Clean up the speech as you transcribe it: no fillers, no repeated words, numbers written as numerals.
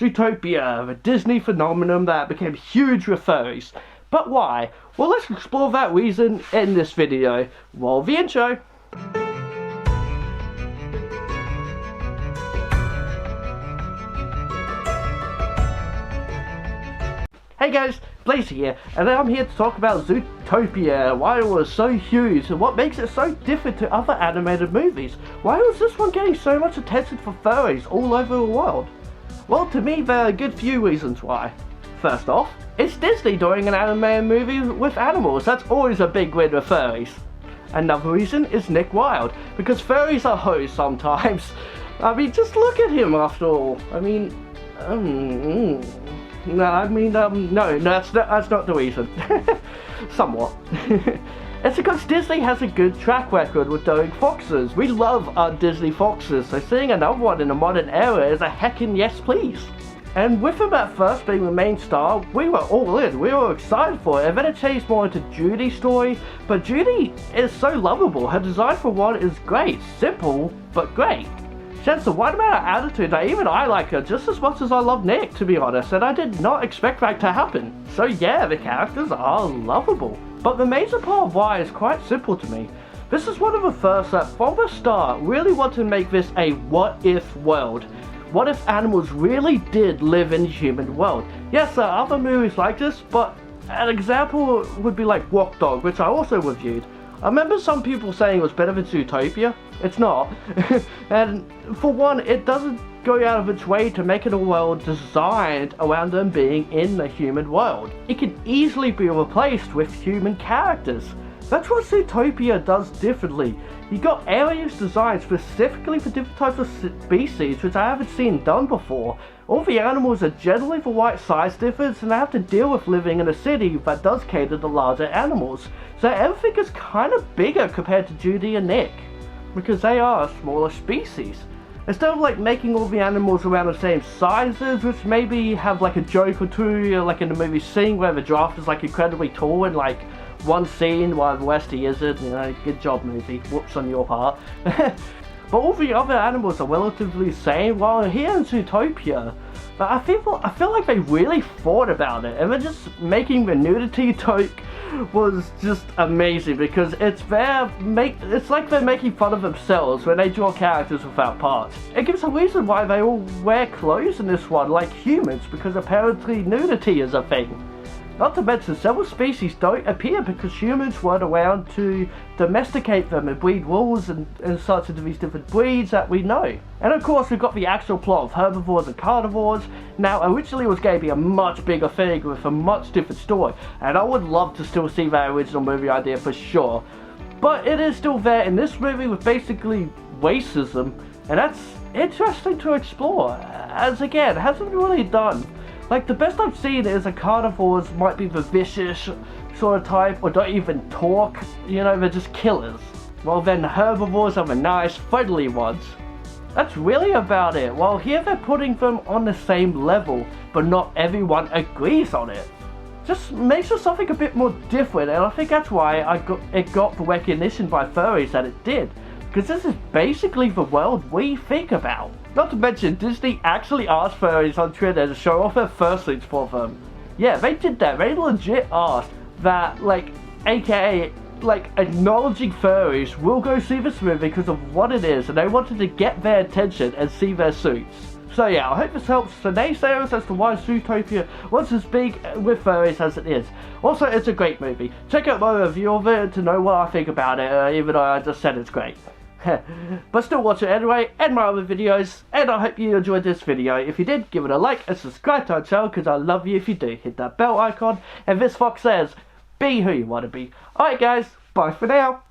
Zootopia, a Disney phenomenon that became huge with furries. But why? Well, let's explore that reason in this video. Roll the intro. Hey guys, Blazie here, and I'm here to talk about Zootopia, why it was so huge, and what makes it so different to other animated movies. Why was this one getting so much attention for furries all over the world? Well, to me, there are a good few reasons why. First off, it's Disney doing an animated movie with animals. That's always a big win with furries. Another reason is Nick Wilde, because furries are hoes sometimes. I mean, just look at him after all. I mean, no, that's not the reason. Somewhat. It's because Disney has a good track record with doing foxes. We love our Disney foxes, so seeing another one in the modern era is a heckin' yes please. And with him at first being the main star, we were all in, we were excited for it, and then it changed more into Judy's story, but Judy is so lovable. Her design for one is great, simple, but great. She has the right amount of attitude that even I like her just as much as I love Nick, to be honest, and I did not expect that to happen. So yeah, the characters are lovable. But the major part of why is quite simple to me. This is one of the first that from the start really wanted to make this a what-if world. What if animals really did live in the human world? Yes, there are other movies like this, but an example would be like Walk Dog, which I also reviewed. I remember some people saying it was better than Zootopia. It's not. And for one, it doesn't go out of its way to make it a world designed around them being in the human world. It can easily be replaced with human characters. That's what Zootopia does differently. You got areas designed specifically for different types of species, which I haven't seen done before. All the animals are generally the right size difference, and they have to deal with living in a city that does cater to larger animals. So everything is kind of bigger compared to Judy and Nick, because they are a smaller species. Instead of like making all the animals around the same sizes, which maybe have like a joke or two, like in the movie Sing, where the giraffe is like incredibly tall and like one scene while the rest he isn't, you know, good job movie, whoops on your part. But all the other animals are relatively the same, while here in Zootopia, I feel like they really thought about it, and they're just making the nudity joke was just amazing, because it's like they're making fun of themselves when they draw characters without parts. It gives a reason why they all wear clothes in this one, like humans, because apparently nudity is a thing. Not to mention, several species don't appear because humans weren't around to domesticate them and breed wolves and such into these different breeds that we know. And of course, we've got the actual plot of herbivores and carnivores. Now, originally it was going to be a much bigger thing with a much different story, and I would love to still see that original movie idea for sure. But it is still there in this movie with basically racism, and that's interesting to explore, as again, it hasn't been really done. Like, the best I've seen is a carnivores might be the vicious sort of type, or don't even talk, you know, they're just killers. Well then, herbivores are the nice, friendly ones. That's really about it. Well, here they're putting them on the same level, but not everyone agrees on it. Just makes it something a bit more different, and I think that's why it got the recognition by furries that it did. Because this is basically the world we think about. Not to mention, Disney actually asked furries on Twitter to show off their fursuits for them. Yeah, they did that. They legit asked that, like, aka, like, acknowledging furries will go see this movie because of what it is, and they wanted to get their attention and see their suits. So yeah, I hope this helps the naysayers as to why Zootopia was as big with furries as it is. Also, it's a great movie. Check out my review of it to know what I think about it, even though I just said it's great. But still watch it anyway, and my other videos, and I hope you enjoyed this video. If you did, give it a like and subscribe to our channel, because I love you if you do. Hit that bell icon, and this fox says, be who you want to be. Alright guys, bye for now.